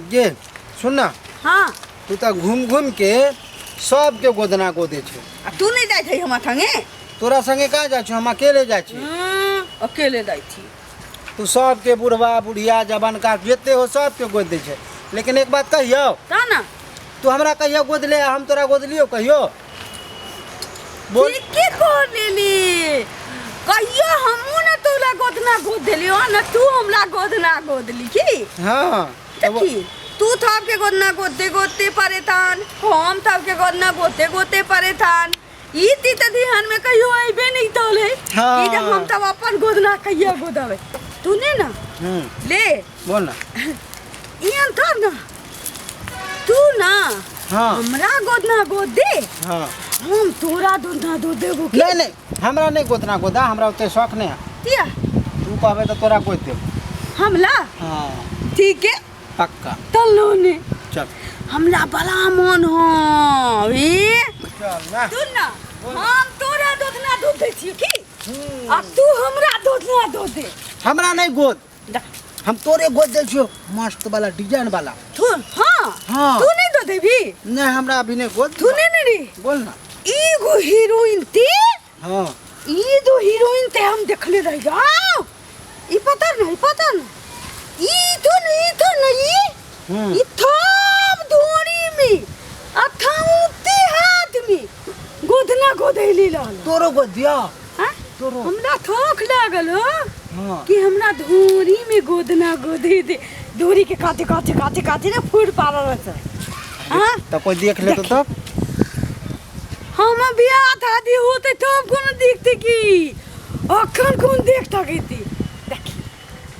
ये सुन ना। हाँ तू तो घूम घूम के सबके गोदना गोदे छे। तू नहीं जाए थे हमारे संगे? तोरा संगे कहाँ जा छो? हम अकेले जा छी। अकेले जाए थी। तू सबके बुढ़वा बुढ़िया जवान का जेते हो सबके गोद दे छे। लेकिन एक बात कहियो का ना तू हमरा कहियो गोद ले, हम तोरा गोद लियो कहियो? बोल के कर लेली कहियो हमू ना तोला गोदना गोद देलियो ना तू हमरा गोदना गोद ली की। हाँ देखी तू थाप के गोदना गोदते गोदते परेशान, हम थाप के गोदना गोदते गोदते परेशान। ई ती त ध्यान में कहियो आइबे नहीं तोले हाँ। ई जब हम तब अपन गोदना कहियो गोदावे तूने ना ले बोल ना। ई अंतर ना तू ना हाँ हमरा गोदना गोद दे, हाँ हम तोरा गोदना गोद देबो की। नहीं नहीं हमरा नहीं गोदना गोदा, हमरा उते शौक नहीं है। तिया तू कहबे तो तोरा गोद देब। हमला हाँ ठीक है पक्का तल्लो ने चल। हमला बला मन हो ए चल ना। तू ना हम तोरा दूधना दूध दे छी की। अब तू हमरा दूधना दूध दे। हमरा नहीं गोद, हम तोरे गोद दे छियो मस्त वाला डिजाइन वाला। तू हाँ हाँ। तू नहीं दो देबी? नहीं हमरा अभी नहीं गोद। तू नहीं रे बोल ना। ई गो हीरोइन ते हाँ ई दो हीरोइन ते हम देखले रह जाओ। ई पता नहीं ई तो नहीं ई थम धोरी में अथाउते हाथ में गोदना गोदैली लाल तोरो गोद दिया। हां तोरो हमरा थोक लागल हो हाँ कि हमरा धोरी में गोदना गोदे दे। धोरी के काटे काटे काटे काटे ना फूट पारा रहता। हां तो कोई देख ले तो तब हम बियाह शादी होते तब कौन देखते की अखन कौन देखता कहती। देखी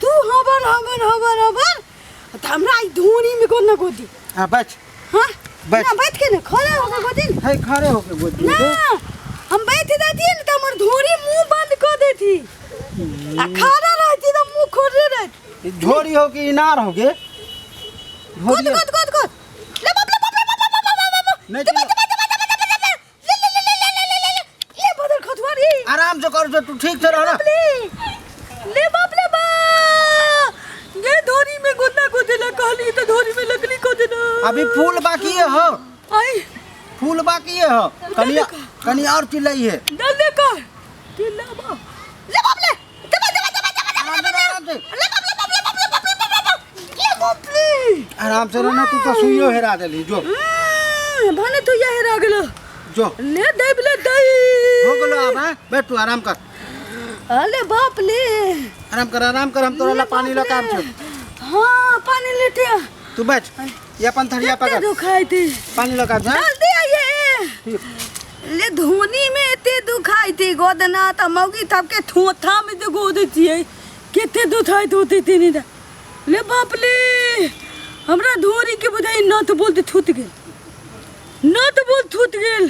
तू हबर हबर हबर हबर त हमरा ई धोरी में गोदना गोदी। हां बैठ। हां बैठ। ना बैठ के ना खड़ा होके गोदी है खड़े होके गोद ना। दे। हम बैठ जाती न त हमर धोरी मुंह बंद कर देती आ खड़ा रहती त मुंह खोले रहती। झोरी हो कि इनार हो के गोद गोद गोद गोद ले बाप ले बाप ले बाप नहीं ले बदल खतवारी आराम से कर जो तू ठीक से रह ना। ले बाप ले बा ये धोरी में गोदना गोदेला कहली तो धोरी में लगली को देना। अभी फूल बाकी है हो, आई फूल बाकी है हो। कनी और चिल्लाई है। जल्दी कर चिल्ला बा ले बाप ले दबा दबा दबा दबा आराम से ले बाप ले बाप ले बाप ले बाप ले बाप ले आराम से रहना। तू तो सुइयो हेरा देली जो भने तू ये हेरा गेलो जो ले देब ले दई हो गेलो। अब हैं? बैठ तू आराम कर। अरे बाप ले आराम कर हम तोरा ला पानी ला काम छे। हां पानी लेते आ तू बैठ ये अपन थड़िया पकड़ दुखाई थी पानी ला काम छे। जल्दी आइए ले धोनी में एते दुखाई थी गोदना त मौगी तब के थोथा में जो गोद छिए केते दुखाई होती थी नहीं ले बाप ले हमरा धोरी के बुझाई न तो बोलते थूत गेल न तो बोल थूत गेल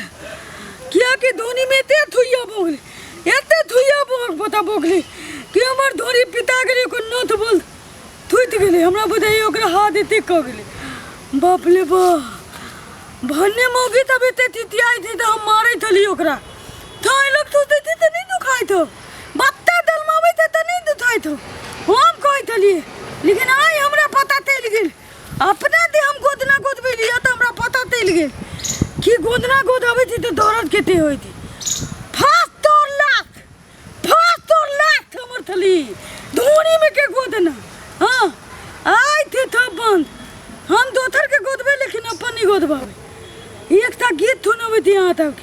किया के धोनी में एते थुइया बोगले एते थुइया बोग पता बोगले कि हमर धोरी पिता गेले को न तो बोल थूत गेले हमरा बुझाई ओकरा हाथ एते क गेले। बाप ले बा भन्ने मौगी तब एते तितियाई थी तो हम मारे थली ओकरा थाई लोग सोचते थे तो नहीं दुखाई थो बत्ता दलमावे थे तो नहीं दुखाई थो हम कोई थली। लेकिन आई हमरा पता चल गेल अपना दे हम गोदना गोदबे लिया तो हमरा पता चल गेल कि गोदना गोदावे थी तो दर्द केते होई थी। फास तोर लाख हमर थली धोनी में के गोदना। हां आई थे तब बंद हम दोथर के गोदबे लेकिन अपन नहीं गोदबावे। एक ता गीत सुनबे थी यहाँ तक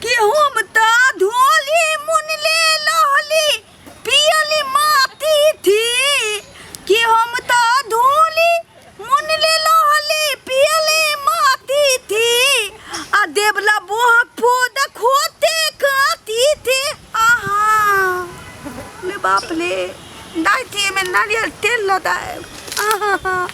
कि हम ता धोली मुनले लहली पियली माती थी कि हम ता धोली मुनले लहली पियली माती थी आ देवला बोहक फोद खोते काती थी। आहा ले बाप ले दाई थी में नारियल तेल लदाए। आहा